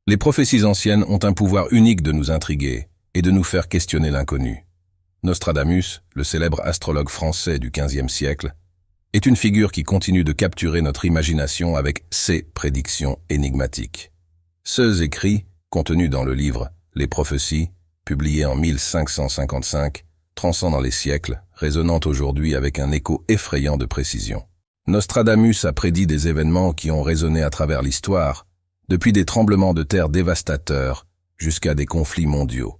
Les prophéties anciennes ont un pouvoir unique de nous intriguer et de nous faire questionner l'inconnu. Nostradamus, le célèbre astrologue français du XVe siècle, est une figure qui continue de capturer notre imagination avec ses prédictions énigmatiques. Ceux écrits, contenus dans le livre « Les prophéties », publié en 1555, transcendant les siècles, résonnant aujourd'hui avec un écho effrayant de précision. Nostradamus a prédit des événements qui ont résonné à travers l'histoire, depuis des tremblements de terre dévastateurs jusqu'à des conflits mondiaux.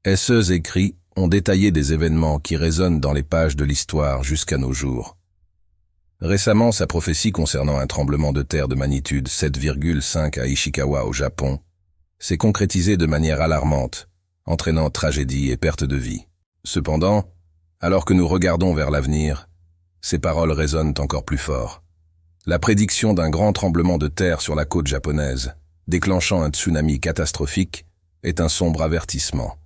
Ces écrits ont détaillé des événements qui résonnent dans les pages de l'histoire jusqu'à nos jours. Récemment, sa prophétie concernant un tremblement de terre de magnitude 7,5 à Ishikawa au Japon s'est concrétisée de manière alarmante, entraînant tragédie et perte de vie. Cependant, alors que nous regardons vers l'avenir, ces paroles résonnent encore plus fort. La prédiction d'un grand tremblement de terre sur la côte japonaise, déclenchant un tsunami catastrophique, est un sombre avertissement.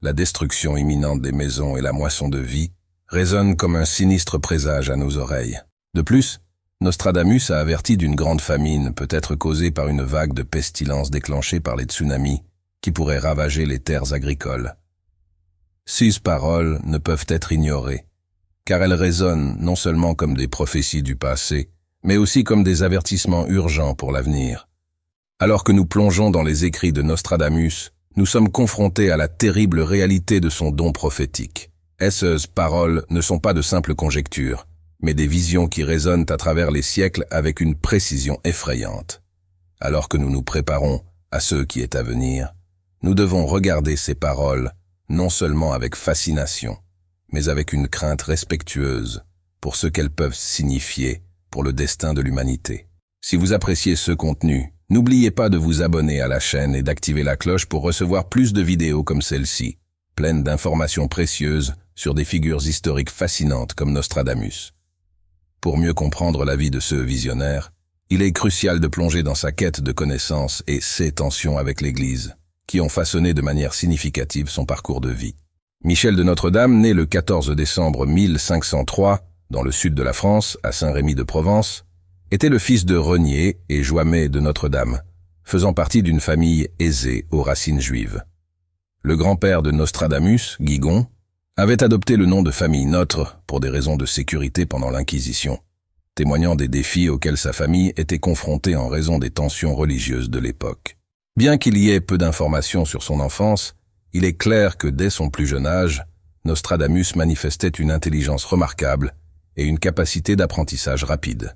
La destruction imminente des maisons et la moisson de vie résonnent comme un sinistre présage à nos oreilles. De plus, Nostradamus a averti d'une grande famine peut-être causée par une vague de pestilence déclenchée par les tsunamis qui pourrait ravager les terres agricoles. Ces paroles ne peuvent être ignorées, car elles résonnent non seulement comme des prophéties du passé, mais aussi comme des avertissements urgents pour l'avenir. Alors que nous plongeons dans les écrits de Nostradamus, nous sommes confrontés à la terrible réalité de son don prophétique. Ces paroles ne sont pas de simples conjectures, mais des visions qui résonnent à travers les siècles avec une précision effrayante. Alors que nous nous préparons à ce qui est à venir, nous devons regarder ces paroles non seulement avec fascination, mais avec une crainte respectueuse pour ce qu'elles peuvent signifier pour le destin de l'humanité. Si vous appréciez ce contenu, n'oubliez pas de vous abonner à la chaîne et d'activer la cloche pour recevoir plus de vidéos comme celle-ci, pleines d'informations précieuses sur des figures historiques fascinantes comme Nostradamus. Pour mieux comprendre la vie de ce visionnaire, il est crucial de plonger dans sa quête de connaissances et ses tensions avec l'Église, qui ont façonné de manière significative son parcours de vie. Michel de Notre-Dame, né le 14 décembre 1503, dans le sud de la France, à Saint-Rémy de Provence, était le fils de Renier et Joimet de Notre-Dame, faisant partie d'une famille aisée aux racines juives. Le grand-père de Nostradamus, Guigon, avait adopté le nom de famille Notre pour des raisons de sécurité pendant l'Inquisition, témoignant des défis auxquels sa famille était confrontée en raison des tensions religieuses de l'époque. Bien qu'il y ait peu d'informations sur son enfance, il est clair que dès son plus jeune âge, Nostradamus manifestait une intelligence remarquable et une capacité d'apprentissage rapide.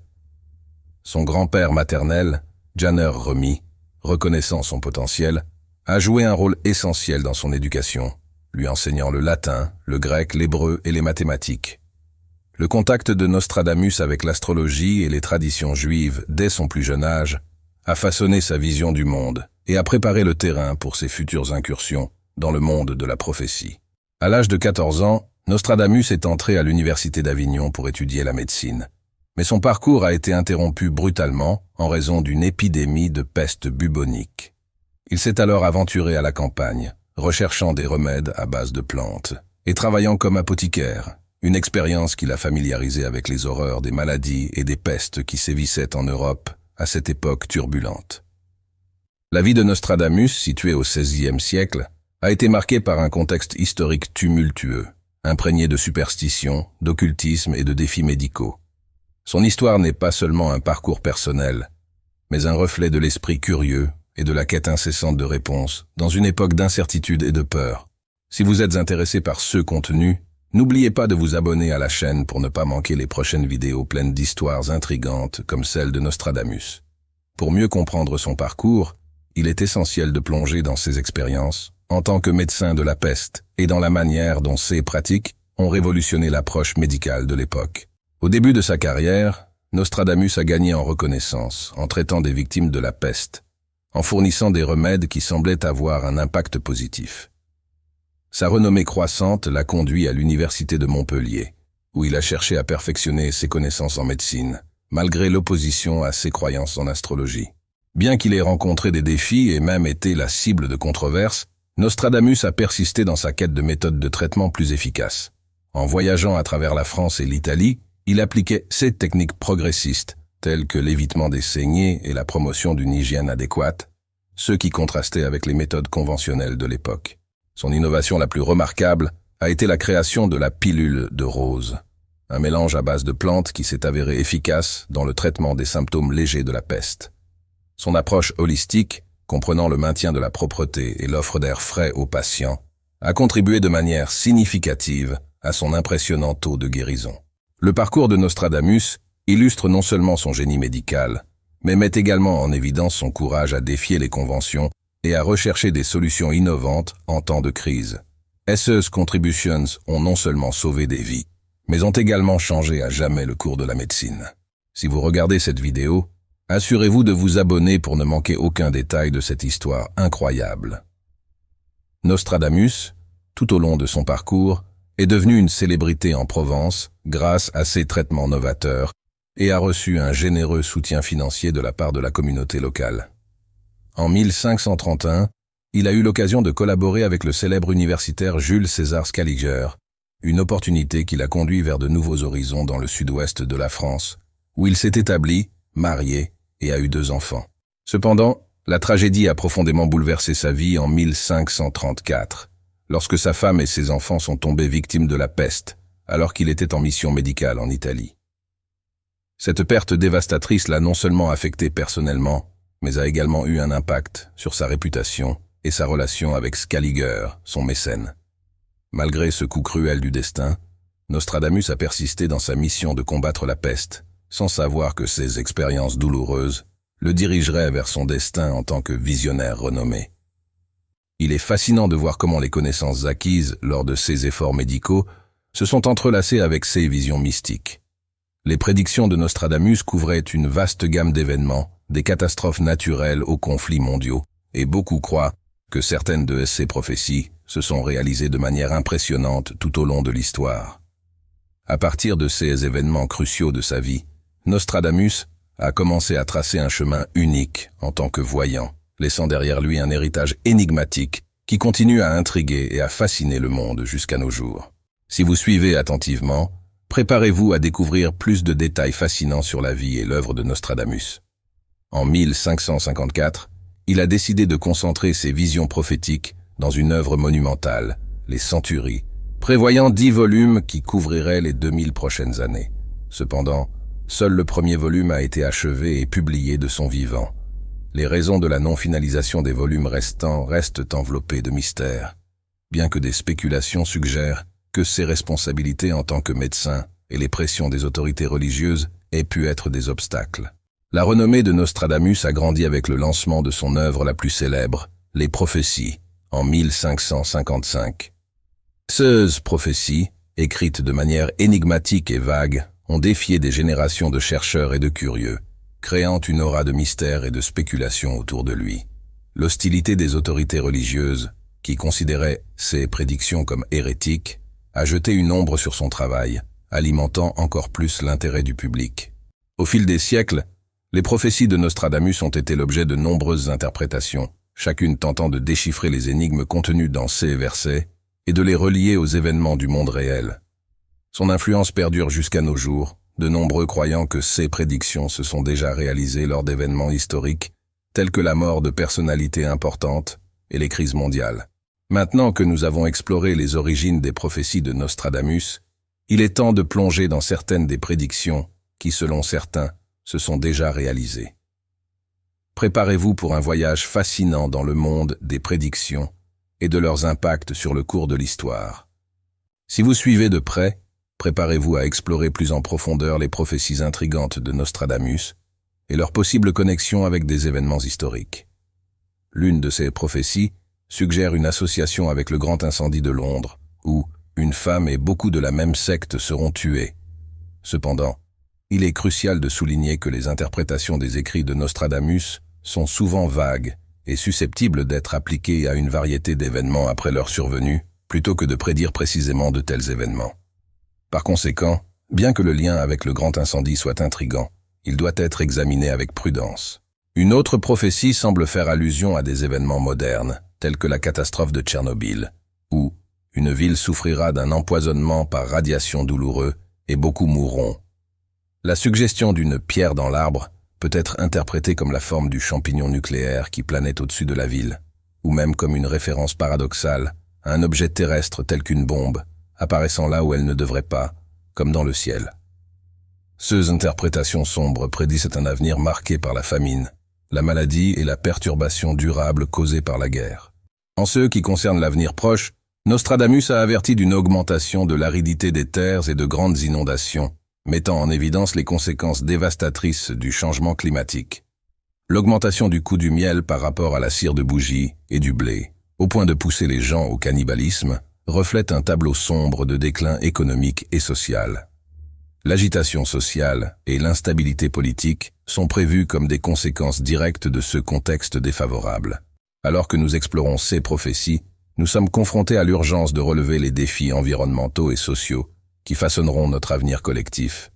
Son grand-père maternel, Janner Remy, reconnaissant son potentiel, a joué un rôle essentiel dans son éducation, lui enseignant le latin, le grec, l'hébreu et les mathématiques. Le contact de Nostradamus avec l'astrologie et les traditions juives dès son plus jeune âge a façonné sa vision du monde et a préparé le terrain pour ses futures incursions dans le monde de la prophétie. À l'âge de 14 ans, Nostradamus est entré à l'université d'Avignon pour étudier la médecine. Mais son parcours a été interrompu brutalement en raison d'une épidémie de peste bubonique. Il s'est alors aventuré à la campagne, recherchant des remèdes à base de plantes et travaillant comme apothicaire, une expérience qui l'a familiarisé avec les horreurs des maladies et des pestes qui sévissaient en Europe à cette époque turbulente. La vie de Nostradamus, située au XVIe siècle, a été marquée par un contexte historique tumultueux, imprégné de superstitions, d'occultisme et de défis médicaux. Son histoire n'est pas seulement un parcours personnel, mais un reflet de l'esprit curieux et de la quête incessante de réponses dans une époque d'incertitude et de peur. Si vous êtes intéressé par ce contenu, n'oubliez pas de vous abonner à la chaîne pour ne pas manquer les prochaines vidéos pleines d'histoires intrigantes comme celle de Nostradamus. Pour mieux comprendre son parcours, il est essentiel de plonger dans ses expériences en tant que médecin de la peste et dans la manière dont ces pratiques ont révolutionné l'approche médicale de l'époque. Au début de sa carrière, Nostradamus a gagné en reconnaissance en traitant des victimes de la peste, en fournissant des remèdes qui semblaient avoir un impact positif. Sa renommée croissante l'a conduit à l'université de Montpellier, où il a cherché à perfectionner ses connaissances en médecine, malgré l'opposition à ses croyances en astrologie. Bien qu'il ait rencontré des défis et même été la cible de controverses, Nostradamus a persisté dans sa quête de méthodes de traitement plus efficaces. En voyageant à travers la France et l'Italie, il appliquait ces techniques progressistes, telles que l'évitement des saignées et la promotion d'une hygiène adéquate, ceux qui contrastaient avec les méthodes conventionnelles de l'époque. Son innovation la plus remarquable a été la création de la pilule de rose, un mélange à base de plantes qui s'est avéré efficace dans le traitement des symptômes légers de la peste. Son approche holistique, comprenant le maintien de la propreté et l'offre d'air frais aux patients, a contribué de manière significative à son impressionnant taux de guérison. Le parcours de Nostradamus illustre non seulement son génie médical, mais met également en évidence son courage à défier les conventions et à rechercher des solutions innovantes en temps de crise. Ses contributions ont non seulement sauvé des vies, mais ont également changé à jamais le cours de la médecine. Si vous regardez cette vidéo, assurez-vous de vous abonner pour ne manquer aucun détail de cette histoire incroyable. Nostradamus, tout au long de son parcours, est devenu une célébrité en Provence grâce à ses traitements novateurs et a reçu un généreux soutien financier de la part de la communauté locale. En 1531, il a eu l'occasion de collaborer avec le célèbre universitaire Jules César Scaliger, une opportunité qui l'a conduit vers de nouveaux horizons dans le sud-ouest de la France, où il s'est établi, marié et a eu 2 enfants. Cependant, la tragédie a profondément bouleversé sa vie en 1534, lorsque sa femme et ses enfants sont tombés victimes de la peste, alors qu'il était en mission médicale en Italie. Cette perte dévastatrice l'a non seulement affecté personnellement, mais a également eu un impact sur sa réputation et sa relation avec Scaliger, son mécène. Malgré ce coup cruel du destin, Nostradamus a persisté dans sa mission de combattre la peste, sans savoir que ces expériences douloureuses le dirigeraient vers son destin en tant que visionnaire renommé. Il est fascinant de voir comment les connaissances acquises lors de ses efforts médicaux se sont entrelacées avec ses visions mystiques. Les prédictions de Nostradamus couvraient une vaste gamme d'événements, des catastrophes naturelles aux conflits mondiaux, et beaucoup croient que certaines de ces prophéties se sont réalisées de manière impressionnante tout au long de l'histoire. À partir de ces événements cruciaux de sa vie, Nostradamus a commencé à tracer un chemin unique en tant que voyant, laissant derrière lui un héritage énigmatique qui continue à intriguer et à fasciner le monde jusqu'à nos jours. Si vous suivez attentivement, préparez-vous à découvrir plus de détails fascinants sur la vie et l'œuvre de Nostradamus. En 1554, il a décidé de concentrer ses visions prophétiques dans une œuvre monumentale, les Centuries, prévoyant 10 volumes qui couvriraient les 2000 prochaines années. Cependant, seul le premier volume a été achevé et publié de son vivant. Les raisons de la non-finalisation des volumes restants restent enveloppées de mystères, bien que des spéculations suggèrent que ses responsabilités en tant que médecin et les pressions des autorités religieuses aient pu être des obstacles. La renommée de Nostradamus a grandi avec le lancement de son œuvre la plus célèbre, les prophéties, en 1555. Ces prophéties, écrites de manière énigmatique et vague, ont défié des générations de chercheurs et de curieux, créant une aura de mystère et de spéculation autour de lui. L'hostilité des autorités religieuses, qui considéraient ces prédictions comme hérétiques, a jeté une ombre sur son travail, alimentant encore plus l'intérêt du public. Au fil des siècles, les prophéties de Nostradamus ont été l'objet de nombreuses interprétations, chacune tentant de déchiffrer les énigmes contenues dans ces versets et de les relier aux événements du monde réel. Son influence perdure jusqu'à nos jours, de nombreux croyant que ces prédictions se sont déjà réalisées lors d'événements historiques, tels que la mort de personnalités importantes et les crises mondiales. Maintenant que nous avons exploré les origines des prophéties de Nostradamus, il est temps de plonger dans certaines des prédictions qui, selon certains, se sont déjà réalisées. Préparez-vous pour un voyage fascinant dans le monde des prédictions et de leurs impacts sur le cours de l'histoire. Si vous suivez de près, préparez-vous à explorer plus en profondeur les prophéties intrigantes de Nostradamus et leurs possibles connexions avec des événements historiques. L'une de ces prophéties suggère une association avec le grand incendie de Londres, où une femme et beaucoup de la même secte seront tués. Cependant, il est crucial de souligner que les interprétations des écrits de Nostradamus sont souvent vagues et susceptibles d'être appliquées à une variété d'événements après leur survenue, plutôt que de prédire précisément de tels événements. Par conséquent, bien que le lien avec le grand incendie soit intrigant, il doit être examiné avec prudence. Une autre prophétie semble faire allusion à des événements modernes, tels que la catastrophe de Tchernobyl, où une ville souffrira d'un empoisonnement par radiation douloureux et beaucoup mourront. La suggestion d'une pierre dans l'arbre peut être interprété comme la forme du champignon nucléaire qui planait au-dessus de la ville, ou même comme une référence paradoxale à un objet terrestre tel qu'une bombe, apparaissant là où elle ne devrait pas, comme dans le ciel. Ces interprétations sombres prédisent un avenir marqué par la famine, la maladie et la perturbation durable causée par la guerre. En ce qui concerne l'avenir proche, Nostradamus a averti d'une augmentation de l'aridité des terres et de grandes inondations, mettant en évidence les conséquences dévastatrices du changement climatique. L'augmentation du coût du miel par rapport à la cire de bougie et du blé, au point de pousser les gens au cannibalisme, reflète un tableau sombre de déclin économique et social. L'agitation sociale et l'instabilité politique sont prévues comme des conséquences directes de ce contexte défavorable. Alors que nous explorons ces prophéties, nous sommes confrontés à l'urgence de relever les défis environnementaux et sociaux qui façonneront notre avenir collectif.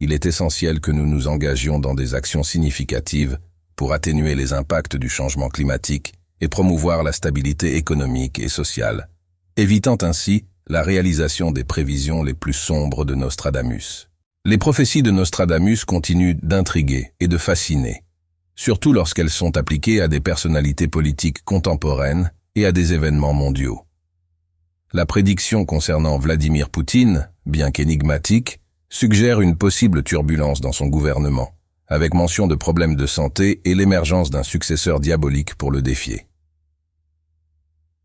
Il est essentiel que nous nous engagions dans des actions significatives pour atténuer les impacts du changement climatique et promouvoir la stabilité économique et sociale, évitant ainsi la réalisation des prévisions les plus sombres de Nostradamus. Les prophéties de Nostradamus continuent d'intriguer et de fasciner, surtout lorsqu'elles sont appliquées à des personnalités politiques contemporaines et à des événements mondiaux. La prédiction concernant Vladimir Poutine, bien qu'énigmatique, suggère une possible turbulence dans son gouvernement, avec mention de problèmes de santé et l'émergence d'un successeur diabolique pour le défier.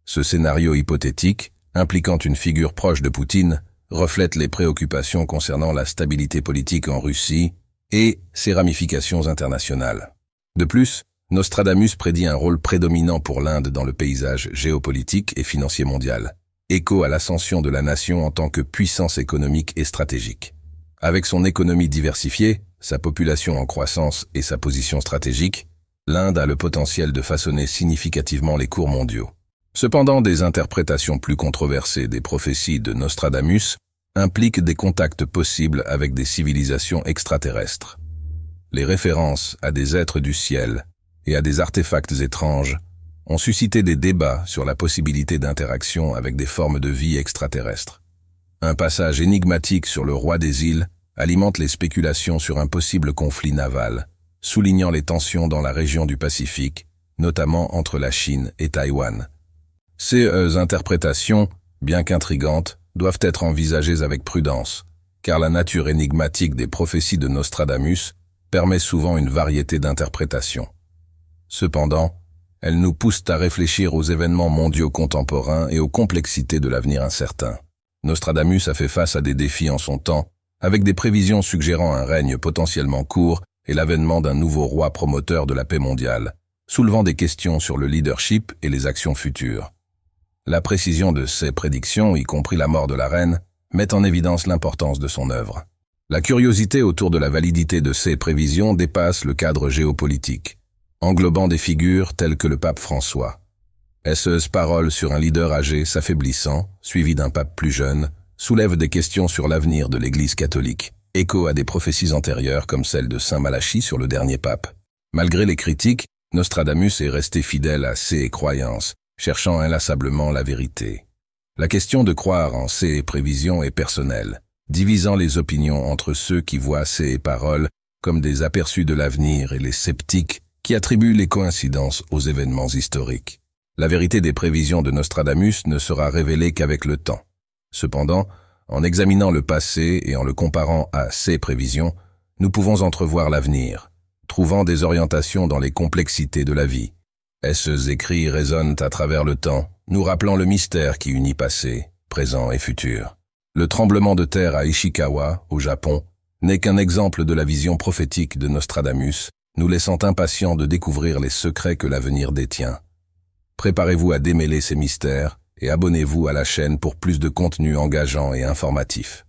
Ce scénario hypothétique, impliquant une figure proche de Poutine, reflète les préoccupations concernant la stabilité politique en Russie et ses ramifications internationales. De plus, Nostradamus prédit un rôle prédominant pour l'Inde dans le paysage géopolitique et financier mondial, écho à l'ascension de la nation en tant que puissance économique et stratégique. Avec son économie diversifiée, sa population en croissance et sa position stratégique, l'Inde a le potentiel de façonner significativement les cours mondiaux. Cependant, des interprétations plus controversées des prophéties de Nostradamus impliquent des contacts possibles avec des civilisations extraterrestres. Les références à des êtres du ciel et à des artefacts étranges ont suscité des débats sur la possibilité d'interaction avec des formes de vie extraterrestres. Un passage énigmatique sur le roi des îles alimente les spéculations sur un possible conflit naval, soulignant les tensions dans la région du Pacifique, notamment entre la Chine et Taïwan. Ces interprétations, bien qu'intrigantes, doivent être envisagées avec prudence, car la nature énigmatique des prophéties de Nostradamus permet souvent une variété d'interprétations. Cependant, elles nous poussent à réfléchir aux événements mondiaux contemporains et aux complexités de l'avenir incertain. Nostradamus a fait face à des défis en son temps, avec des prévisions suggérant un règne potentiellement court et l'avènement d'un nouveau roi promoteur de la paix mondiale, soulevant des questions sur le leadership et les actions futures. La précision de ces prédictions, y compris la mort de la reine, met en évidence l'importance de son œuvre. La curiosité autour de la validité de ces prévisions dépasse le cadre géopolitique, englobant des figures telles que le pape François. Ces paroles sur un leader âgé s'affaiblissant, suivi d'un pape plus jeune, soulèvent des questions sur l'avenir de l'Église catholique, écho à des prophéties antérieures comme celle de Saint Malachie sur le dernier pape. Malgré les critiques, Nostradamus est resté fidèle à ses croyances, cherchant inlassablement la vérité. La question de croire en ces prévisions est personnelle, divisant les opinions entre ceux qui voient ces paroles comme des aperçus de l'avenir et les sceptiques qui attribuent les coïncidences aux événements historiques. La vérité des prévisions de Nostradamus ne sera révélée qu'avec le temps. Cependant, en examinant le passé et en le comparant à ces prévisions, nous pouvons entrevoir l'avenir, trouvant des orientations dans les complexités de la vie. Ces écrits résonnent à travers le temps, nous rappelant le mystère qui unit passé, présent et futur. Le tremblement de terre à Ishikawa, au Japon, n'est qu'un exemple de la vision prophétique de Nostradamus, nous laissant impatients de découvrir les secrets que l'avenir détient. Préparez-vous à démêler ces mystères et abonnez-vous à la chaîne pour plus de contenu engageant et informatif.